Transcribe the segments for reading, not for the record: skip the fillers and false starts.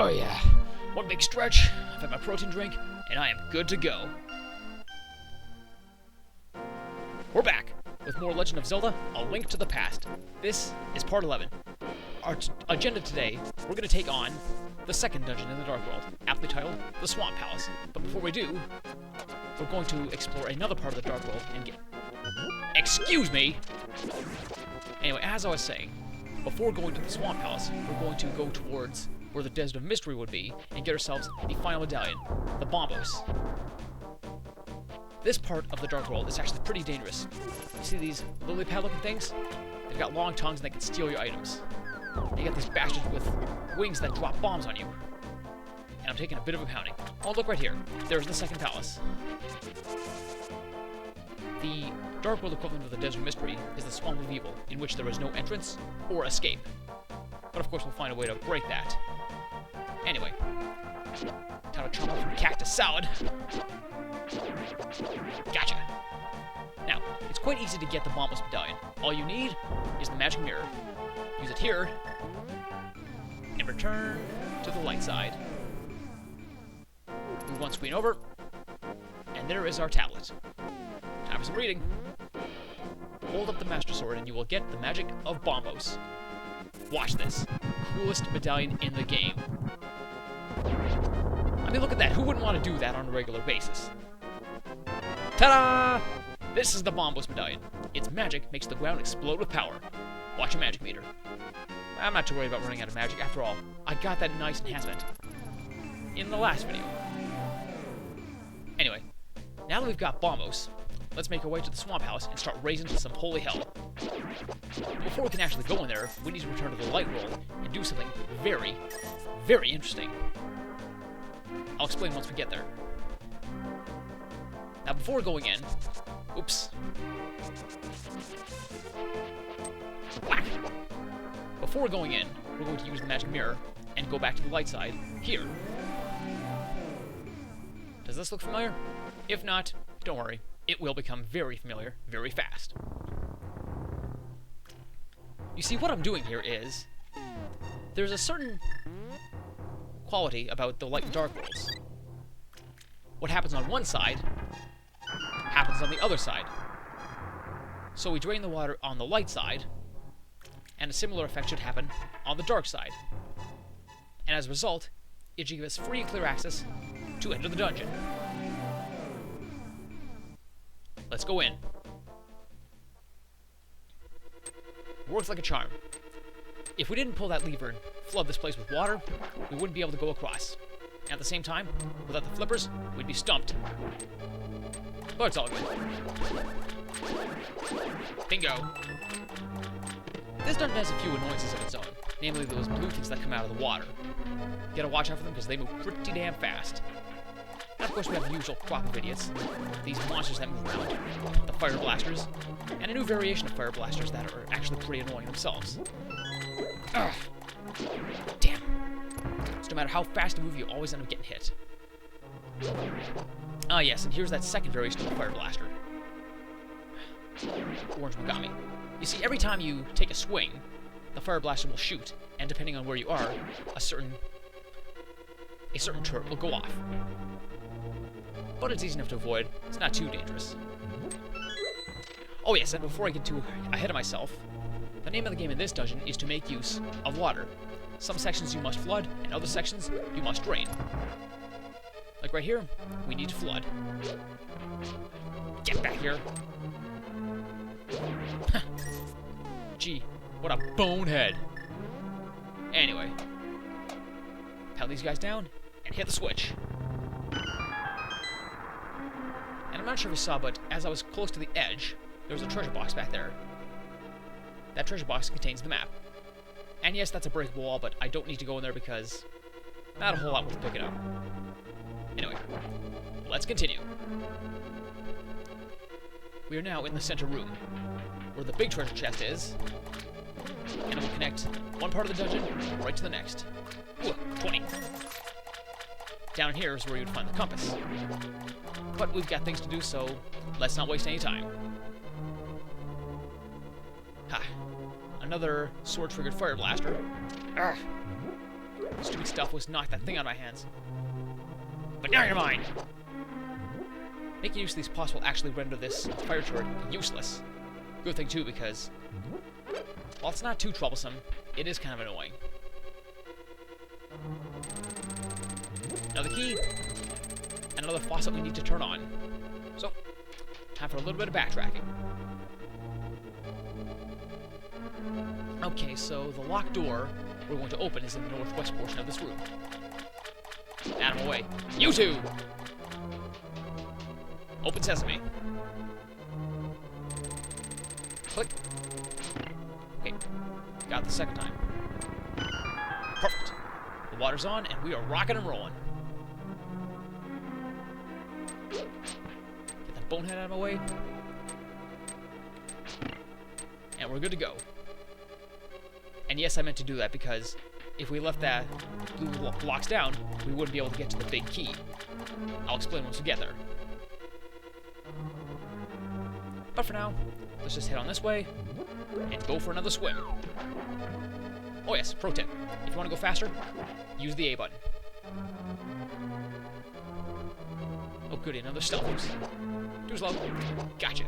Oh yeah. One big stretch, I've had my protein drink, and I am good to go. We're back with more Legend of Zelda, A Link to the Past. This is part 11. Our agenda today, we're going to take on the second dungeon in the Dark World, aptly titled the Swamp Palace. But before we do, we're going to explore another part of the Dark World and get... Excuse me! Anyway, as I was saying, before going to the Swamp Palace, we're going to go towards where the Desert of Mystery would be and get ourselves the final medallion, the Bombos. This part of the Dark World is actually pretty dangerous. You see these lily pad looking things? They've got long tongues and they can steal your items. And you got these bastards with wings that drop bombs on you. And I'm taking a bit of a pounding. Oh, look right here. There's the second palace. The Dark World equivalent of the Desert of Mystery is the Swamp of Evil, in which there is no entrance or escape. But of course we'll find a way to break that. Anyway, time to chomp up some cactus salad. Gotcha! Now, it's quite easy to get the Bombos Medallion. All you need is the magic mirror. Use it here, and return to the light side. Move one screen over, and there is our tablet. Time for some reading. Hold up the Master Sword and you will get the magic of Bombos. Watch this. Coolest medallion in the game. I mean, look at that. Who wouldn't want to do that on a regular basis? Ta-da! This is the Bombos Medallion. Its magic makes the ground explode with power. Watch your magic meter. I'm not too worried about running out of magic. After all, I got that nice enhancement in the last video. Anyway, now that we've got Bombos, let's make our way to the Swamp House and start raising some holy hell. Before we can actually go in there, we need to return to the light world and do something very, very interesting. I'll explain once we get there. Now, before going in... Oops. Whack! Before going in, we're going to use the magic mirror and go back to the light side here. Does this look familiar? If not, don't worry. It will become very familiar very fast. You see, what I'm doing here is... There's a certain quality about the light and dark worlds. What happens on one side happens on the other side. So we drain the water on the light side, and a similar effect should happen on the dark side. And as a result, it should give us free and clear access to enter the dungeon. Let's go in. Works like a charm. If we didn't pull that lever and flood this place with water, we wouldn't be able to go across. And at the same time, without the flippers, we'd be stumped. But it's all good. Bingo. This dungeon has a few annoyances of its own, namely those blue things that come out of the water. You gotta watch out for them because they move pretty damn fast. And of course we have the usual crop of idiots, these monsters that move around, the fire blasters, and a new variation of fire blasters that are actually pretty annoying themselves. Ugh. Damn. So no matter how fast you move, you always end up getting hit. Ah yes, and here's that second variation of the fire blaster. Orange Megami. You see, every time you take a swing, the fire blaster will shoot, and depending on where you are, a certain turret will go off. But it's easy enough to avoid. It's not too dangerous. Oh yes, and before I get too ahead of myself, the name of the game in this dungeon is to make use of water. Some sections you must flood, and other sections you must drain. Like right here, we need to flood. Get back here. Gee, what a bonehead. Anyway, pound these guys down and hit the switch. And I'm not sure if you saw, but as I was close to the edge, there was a treasure box back there. That treasure box contains the map. And yes, that's a breakable wall, but I don't need to go in there because not a whole lot worth picking up. Anyway, let's continue. We are now in the center room, where the big treasure chest is, and it will connect one part of the dungeon right to the next. Ooh, 20. Down here is where you'd find the compass. But we've got things to do, so let's not waste any time. Ha. Another sword-triggered fire blaster. Arrgh. Stupid stuff was knocked that thing out of my hands. But now you're mine! Making use of these pots will actually render this fire turret useless. Good thing too, because while it's not too troublesome, it is kind of annoying. Another key, and another faucet we need to turn on. So, time for a little bit of backtracking. Okay, so the locked door we're going to open is in the northwest portion of this room. Out of my way. You two! Open sesame. Click. Okay, got it the second time. Perfect. The water's on, and we are rocking and rolling. Get that bonehead out of my way. And we're good to go. And yes, I meant to do that because if we left that blue blocks down, we wouldn't be able to get to the big key. I'll explain once we get there. But for now, let's just head on this way and go for another swim. Oh yes, pro tip. If you want to go faster, use the A button. Oh goody, another stealth boost. Too slow. Gotcha.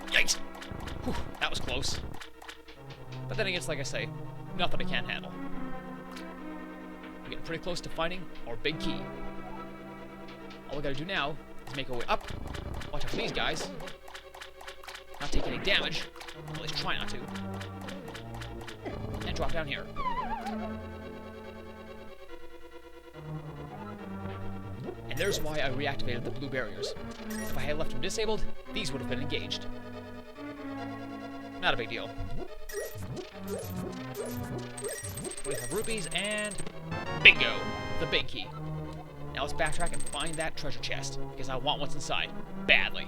Yikes! Whew, that was close. But then again, it's like I say, nothing I can't handle. We're getting pretty close to finding our big key. All we gotta do now is make our way up, watch out for these guys, not take any damage, or at least try not to, and drop down here. And there's why I reactivated the blue barriers. If I had left them disabled, these would have been engaged. Not a big deal. 25 rupees, and bingo! The big key. Now let's backtrack and find that treasure chest, because I want what's inside. Badly.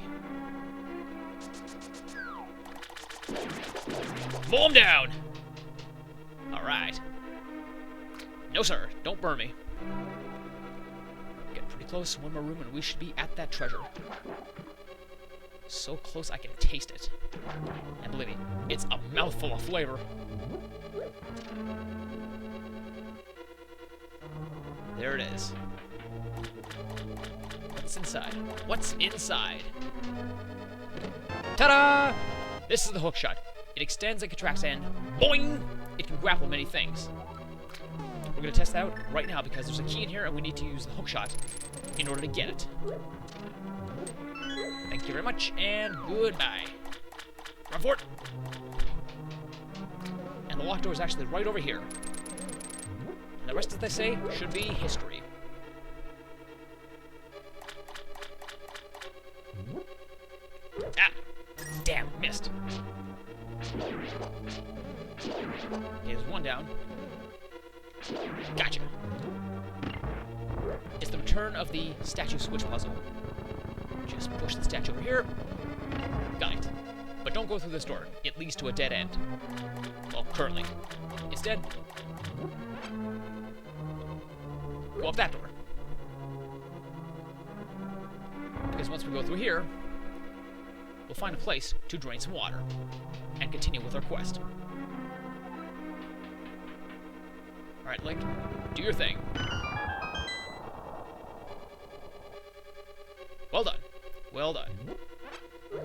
Mow him down! Alright. No sir, don't burn me. Getting pretty close, one more room and we should be at that treasure. So close I can taste it. And believe me, it's a mouthful of flavor. There it is. What's inside? What's inside? Ta-da! This is the Hookshot. It extends and contracts and boing! It can grapple many things. We're going to test that out right now because there's a key in here and we need to use the Hookshot in order to get it. Thank you very much, and goodbye. Run for it! And the locked door is actually right over here. And the rest, as they say, should be history. Ah! Damn, missed. Okay, there's one down. Gotcha. It's the return of the statue switch puzzle. Just push the statue over here. Got it. But don't go through this door. It leads to a dead end. Well, currently. It's dead. Go up that door. Because once we go through here, we'll find a place to drain some water and continue with our quest. Alright, Link, do your thing. Well done. Well done.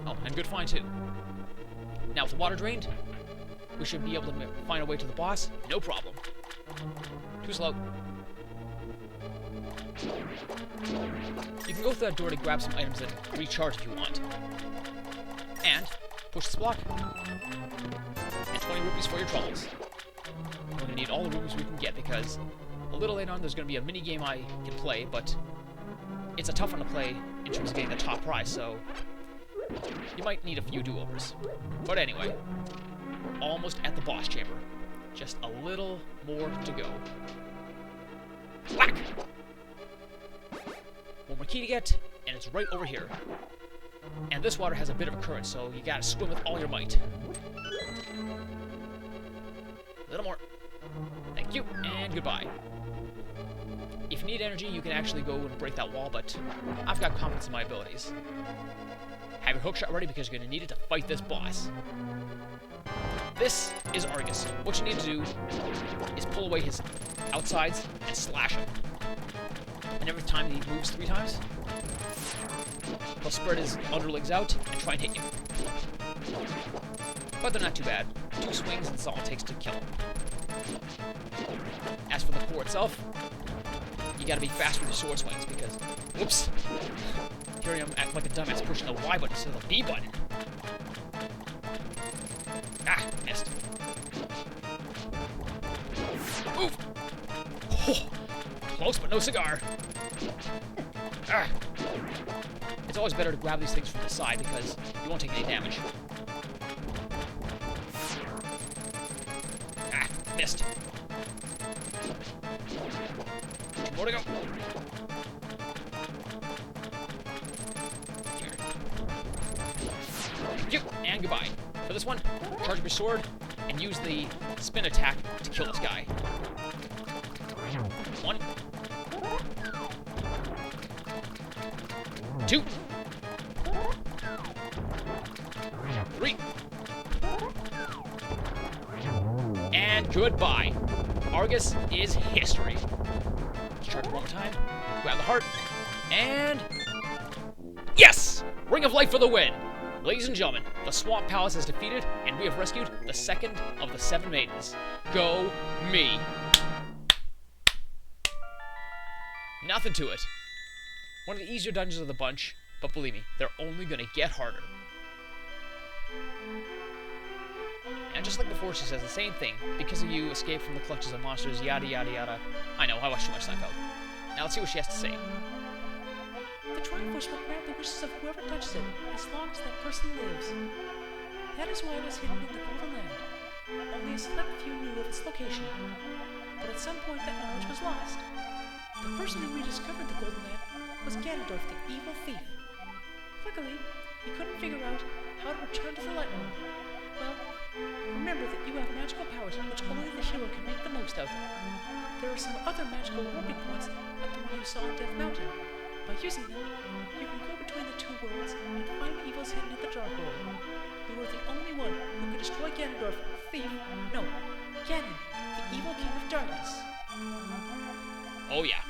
Oh, and good find too. Now with the water drained, we should be able to find a way to the boss. No problem. Too slow. You can go through that door to grab some items and recharge if you want. And push this block. And 20 rupees for your troubles. We're going to need all the rupees we can get because a little later on there's going to be a mini game I can play, but it's a tough one to play in terms of getting the top prize, so you might need a few do-overs. But anyway, we're almost at the boss chamber. Just a little more to go. Whack! One more key to get, and it's right over here. And this water has a bit of a current, so you gotta swim with all your might. A little more. Thank you, and goodbye. If you need energy, you can actually go and break that wall, but I've got confidence in my abilities. Have your hookshot ready because you're going to need it to fight this boss. This is Arrghus. What you need to do is pull away his outsides and slash him. And every time he moves 3 times, he'll spread his underlegs out and try and hit you. But they're not too bad. 2 swings and that's all it takes to kill him. As for the core itself, you gotta be fast with your sword swings because, whoops, here I am acting like a dumbass pushing the Y button instead of the B button. Ah, missed. Move! Oh, close but no cigar. Ah. It's always better to grab these things from the side because you won't take any damage. Ah, missed. 2 more to go. Here. And goodbye. For this one, charge up your sword and use the spin attack to kill this guy. 1. 2. 3. And goodbye. Arrghus is history. Let's charge it one more time. Grab the heart. And... yes! Ring of Life for the win! Ladies and gentlemen, the Swamp Palace is defeated, and we have rescued the 2nd of the 7 maidens. Go me! Nothing to it. One of the easier dungeons of the bunch, but believe me, they're only gonna get harder. And just like before, she says the same thing. Because of you, escape from the clutches of monsters, yada yada yada. I know, I watched too much Seinfeld. Now let's see what she has to say. The Triforce will grant the wishes of whoever touches it, as long as that person lives. That is why it is hidden in the Golden Land. Only a select few knew of its location. But at some point that knowledge was lost. The person who rediscovered the Golden Land was Ganondorf, the evil thief. Luckily, he couldn't figure out how to return to the Light World. Well, remember that you have magical powers which only the hero can make the most of. There are some other magical warping points like the one you saw on Death Mountain. By using them, you can go between the 2 worlds and find the evils hidden in the Dark World. You are the only one who can destroy Ganondorf, thief, no, Ganon, the evil king of darkness. Oh yeah,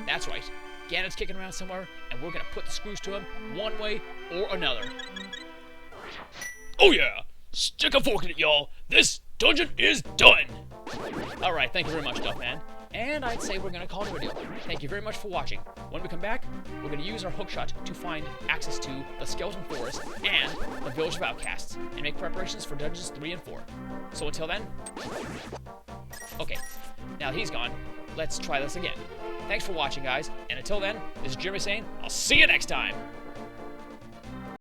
that's right. Ganon's kicking around somewhere, and we're gonna put the screws to him one way or another. Oh yeah! Stick a fork in it, y'all! This dungeon is done! Alright, thank you very much, Duckman. And I'd say we're gonna call it a video. Thank you very much for watching. When we come back, we're gonna use our hookshot to find access to the Skeleton Forest and the Village of Outcasts, and make preparations for Dungeons 3 and 4. So until then... okay, now that he's gone, let's try this again. Thanks for watching, guys, and until then, this is Jeremy saying, I'll see you next time!